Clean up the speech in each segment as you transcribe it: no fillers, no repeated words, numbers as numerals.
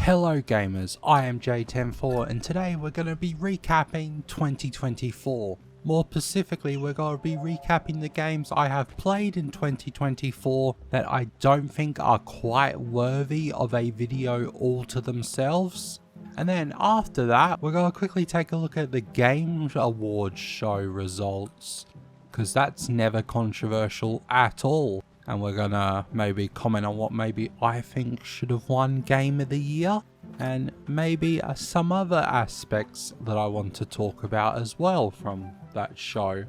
Hello gamers, I am J104 and today we're going to be recapping 2024. More specifically, we're going to be recapping the games I have played in 2024 that I don't think are quite worthy of a video all to themselves. And then after that, we're going to quickly take a look at the Game Awards show results, because that's never controversial at all. And we're gonna maybe comment on what maybe I think should have won Game of the Year, and maybe some other aspects that I want to talk about as well from that show.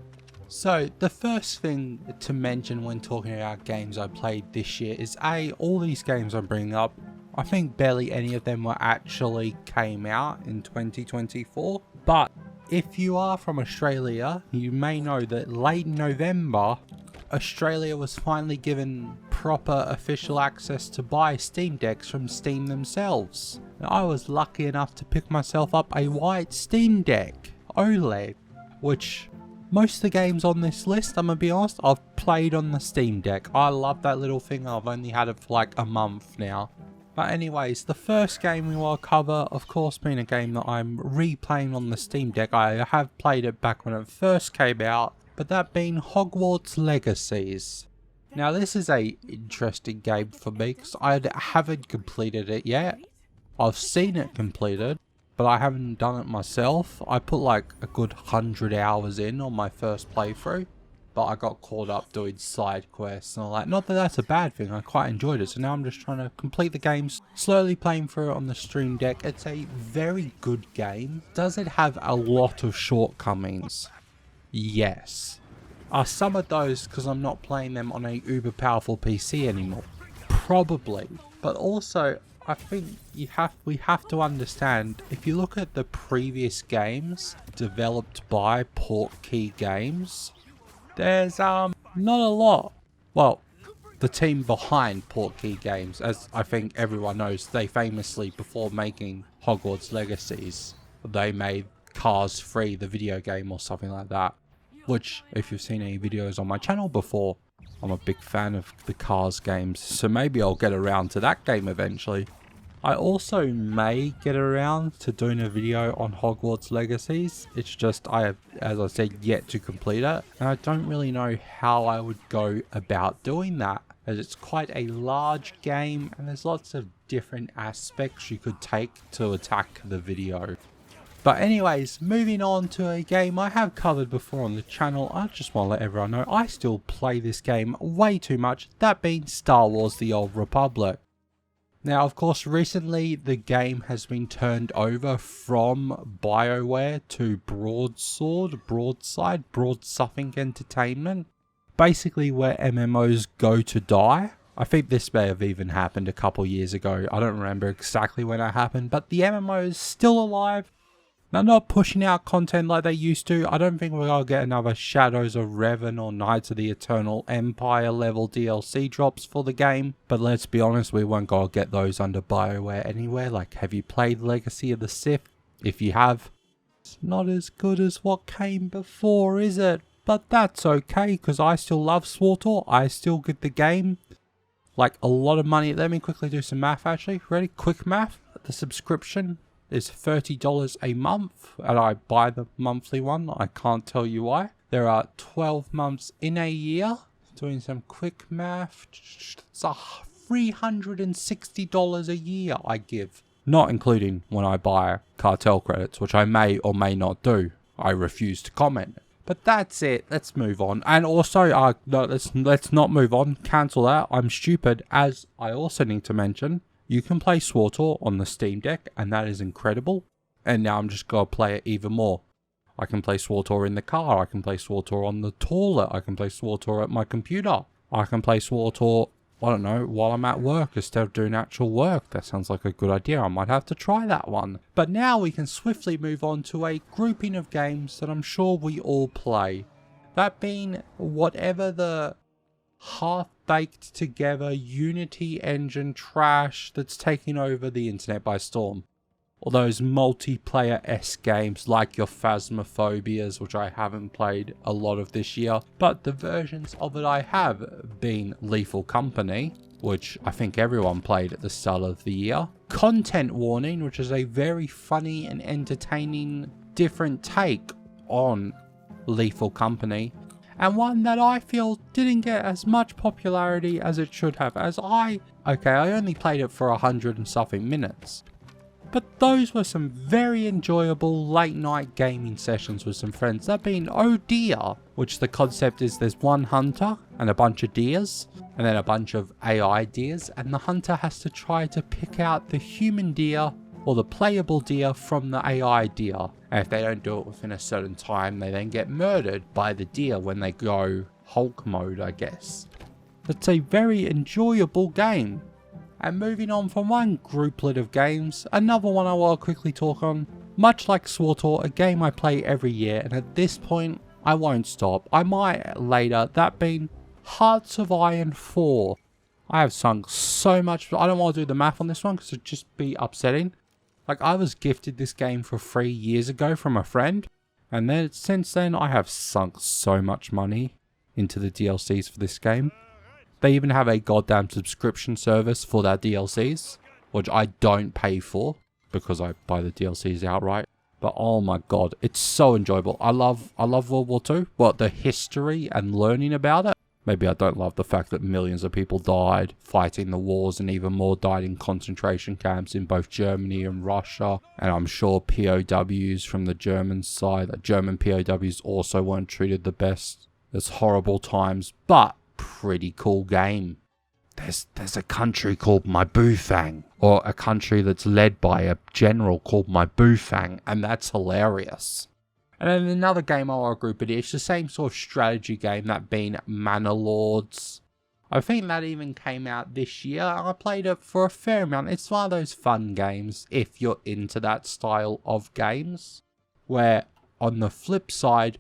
So the first thing to mention when talking about games I played this year is all these games I'm bringing up, I think barely any of them were actually came out in 2024, but if you are from Australia, you may know that late November, Australia was finally given proper official access to buy Steam Decks from Steam themselves. Now, I was lucky enough to pick myself up a white Steam Deck OLED, which most of the games on this list, I'm gonna be honest, I've played on the Steam Deck. I love that little thing. I've only had it for like a month now. But anyways, the first game we will cover, of course, being a game that I'm replaying on the Steam Deck. I have played it back when it first came out, but that being Hogwarts Legacies. Now this is a interesting game for me because I haven't completed it yet. I've seen it completed, but I haven't done it myself. I put like a good 100 hours in on my first playthrough, but I got caught up doing side quests and all that. Not that that's a bad thing, I quite enjoyed it. So now I'm just trying to complete the game, slowly playing through it on the Stream Deck. It's a very good game. Does it have a lot of shortcomings? Yes. Are some of those because I'm not playing them on a uber powerful PC anymore? Probably. But also, I think we have to understand, if you look at the previous games developed by Portkey Games, there's not a lot. Well, the team behind Portkey Games, as I think everyone knows, they famously, before making Hogwarts Legacies, they made Cars 3, the video game, or something like that. Which, if you've seen any videos on my channel before, I'm a big fan of the Cars games, so maybe I'll get around to that game eventually. I also may get around to doing a video on Hogwarts Legacies. It's just I have, as I said, yet to complete it, and I don't really know how I would go about doing that, as it's quite a large game and there's lots of different aspects you could take to attack the video. But anyways, moving on to a game I have covered before on the channel. I just want to let everyone know I still play this game way too much, that being Star Wars The Old Republic. Now, of course, recently the game has been turned over from BioWare to Broadside Something Entertainment. Basically where MMOs go to die. I think this may have even happened a couple years ago. I don't remember exactly when it happened, but the MMO is still alive. They're not pushing out content like they used to. I don't think we're going to get another Shadows of Revan or Knights of the Eternal Empire level DLC drops for the game. But let's be honest, we won't go get those under BioWare anywhere. Like, have you played Legacy of the Sith? If you have, it's not as good as what came before, is it? But that's okay, because I still love SWTOR. I still get the game like a lot of money. Let me quickly do some math actually. Ready? Quick math. The subscription is $30 a month, and I buy the monthly one. I can't tell you why. There are 12 months in a year. Doing some quick math, it's $360 a year I give. Not including when I buy cartel credits, which I may or may not do. I refuse to comment. But that's it. Let's move on. And also, no, let's not move on. Cancel that. I'm stupid. As I also need to mention, you can play SWTOR on the Steam Deck, and that is incredible. And now I'm just going to play it even more. I can play SWTOR in the car, I can play SWTOR on the toilet, I can play SWTOR at my computer. I can play SWTOR, I don't know, while I'm at work instead of doing actual work. That sounds like a good idea, I might have to try that one. But now we can swiftly move on to a grouping of games that I'm sure we all play. That being whatever the half-baked together Unity engine trash that's taking over the internet by storm. Or those multiplayer-esque games like your Phasmophobias, which I haven't played a lot of this year, but the versions of it I have been Lethal Company, which I think everyone played at the start of the year. Content Warning, which is a very funny and entertaining different take on Lethal Company. And one that I feel didn't get as much popularity as it should have, as I only played it for 100 and something minutes. But those were some very enjoyable late night gaming sessions with some friends. That being Oh Deer, which the concept is there's one hunter and a bunch of deers, and then a bunch of AI deers, and the hunter has to try to pick out the human deer or the playable deer from the AI deer. And if they don't do it within a certain time, they then get murdered by the deer when they go Hulk mode, I guess. It's a very enjoyable game. And moving on from one grouplet of games, another one I will quickly talk on. Much like SWTOR, a game I play every year, and at this point, I won't stop. I might later, that being Hearts of Iron 4. I have sunk so much, I don't want to do the math on this one because it'd just be upsetting. Like, I was gifted this game for 3 years ago from a friend, and then since then I have sunk so much money into the DLCs for this game. They even have a goddamn subscription service for their DLCs, which I don't pay for because I buy the DLCs outright. But oh my god, it's so enjoyable. I love World War II, the history and learning about it. Maybe I don't love the fact that millions of people died fighting the wars, and even more died in concentration camps in both Germany and Russia. And I'm sure POWs from the German side, that German POWs also weren't treated the best. There's horrible times, but pretty cool game. There's a country called Maibufang, or a country that's led by a general called Maibufang, and that's hilarious. And then another game I'll group it, it's the same sort of strategy game, that being Manor Lords. I think that even came out this year. I played it for a fair amount. It's one of those fun games if you're into that style of games. Where on the flip side,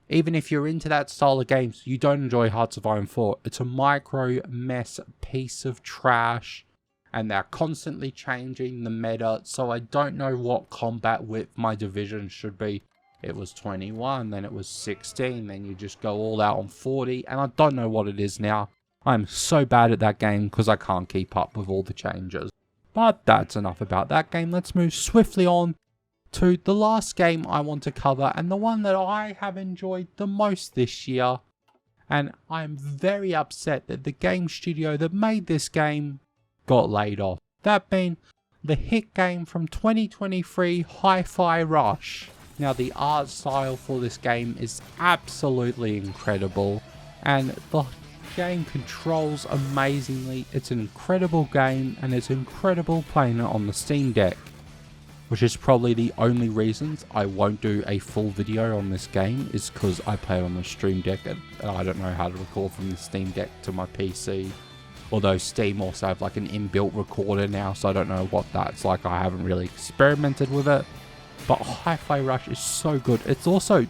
even if you're into that style of games, you don't enjoy Hearts of Iron 4. It's a micro mess piece of trash. And they're constantly changing the meta. So I don't know what combat width my division should be. It was 21, then it was 16, then you just go all out on 40, and I don't know what it is now. I'm so bad at that game because I can't keep up with all the changes. But that's enough about that game. Let's move swiftly on to the last game I want to cover, and the one that I have enjoyed the most this year. And I'm very upset that the game studio that made this game got laid off. That being the hit game from 2023, HiFi Rush. Now, the art style for this game is absolutely incredible, and the game controls amazingly. It's an incredible game, and it's incredible playing it on the Steam Deck, which is probably the only reasons I won't do a full video on this game, is because I play it on the Stream Deck, and I don't know how to record from the Steam Deck to my PC. Although Steam also have like an inbuilt recorder now, so I don't know what that's like. I haven't really experimented with it. But HiFi Rush is so good. It's also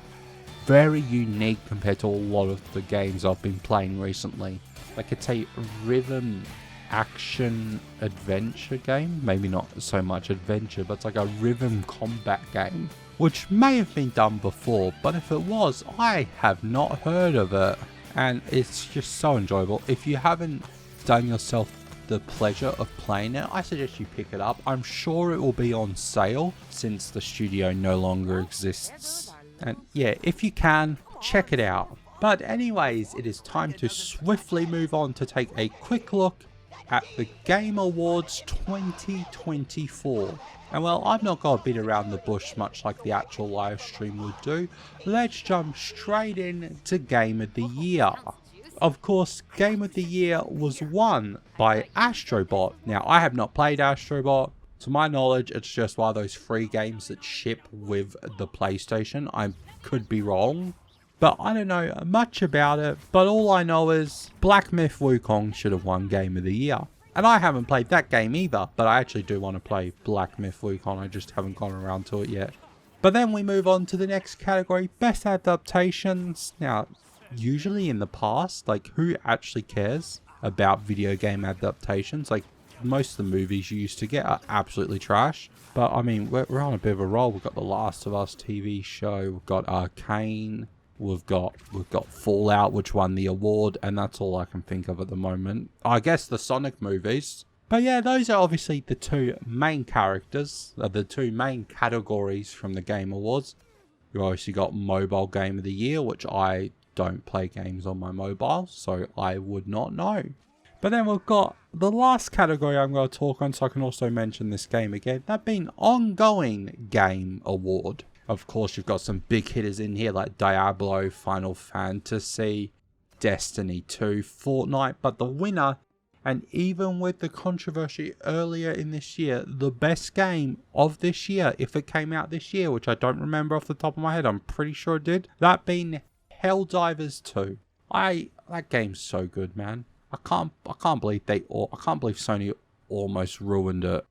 very unique compared to a lot of the games I've been playing recently. Like, it's a rhythm action adventure game. Maybe not so much adventure, but it's like a rhythm combat game. Which may have been done before, but if it was, I have not heard of it. And it's just so enjoyable. If you haven't done yourself the pleasure of playing it, I suggest you pick it up. I'm sure it will be on sale since the studio no longer exists. And yeah, if you can, check it out. But anyways, it is time to swiftly move on to take a quick look at the Game Awards 2024. And well, I've not got to beat around the bush much like the actual live stream would do. Let's jump straight in to Game of the Year. Of course, Game of the Year was won by Astrobot. Now, I have not played Astrobot. To my knowledge, it's just one of those free games that ship with the PlayStation. I could be wrong, but I don't know much about it. But all I know is Black Myth Wukong should have won Game of the Year. And I haven't played that game either, but I actually do want to play Black Myth Wukong. I just haven't gone around to it yet. But then we move on to the next category, Best Adaptations. Now, usually in the past, like, who actually cares about video game adaptations? Like, most of the movies you used to get are absolutely trash. But I mean, we're on a bit of a roll. We've got The Last of Us TV show, we've got Arcane, we've got Fallout, which won the award, and that's all I can think of at the moment. I guess the Sonic movies. But yeah, those are obviously the two main characters, the two main categories from the Game Awards. You obviously got Mobile Game of the Year, which I don't play games on my mobile, so I would not know. But then we've got the last category I'm going to talk on, so I can also mention this game again. That being Ongoing Game Award. Of course, you've got some big hitters in here like Diablo, Final Fantasy, Destiny 2, Fortnite. But the winner, and even with the controversy earlier in this year, the best game of this year, if it came out this year, which I don't remember off the top of my head, I'm pretty sure it did. That being Helldivers 2. That game's so good, man. I can't believe Sony almost ruined it.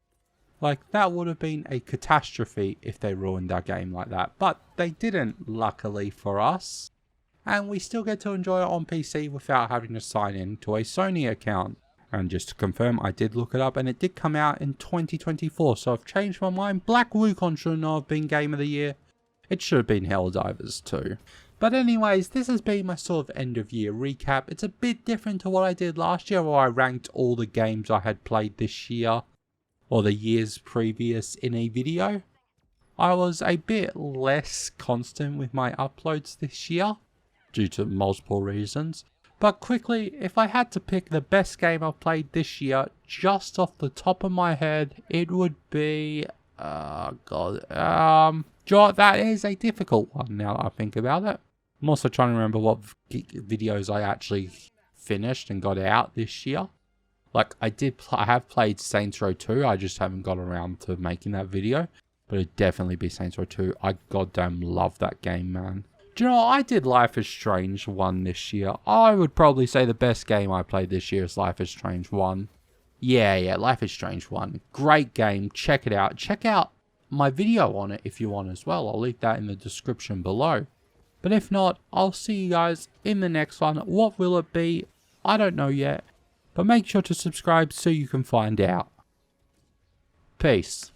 Like, that would have been a catastrophe if they ruined our game like that. But they didn't, luckily for us. And we still get to enjoy it on PC without having to sign in to a Sony account. And just to confirm, I did look it up and it did come out in 2024. So I've changed my mind. Black Wukong should not have been Game of the Year. It should have been Helldivers 2. But anyways, this has been my sort of end of year recap. It's a bit different to what I did last year, where I ranked all the games I had played this year, or the years previous, in a video. I was a bit less constant with my uploads this year, due to multiple reasons. But quickly, if I had to pick the best game I've played this year, just off the top of my head, it would be... that is a difficult one now that I think about it. I'm also trying to remember what videos I actually finished and got out this year. Like, I have played Saints Row 2, I just haven't got around to making that video. But it'd definitely be Saints Row 2. I goddamn love that game, man. Do you know what? I did Life is Strange 1 this year. I would probably say the best game I played this year is Life is Strange 1. Yeah, Life is Strange 1. Great game. Check it out. Check out my video on it if you want as well. I'll leave that in the description below. But if not, I'll see you guys in the next one. What will it be? I don't know yet. But make sure to subscribe so you can find out. Peace.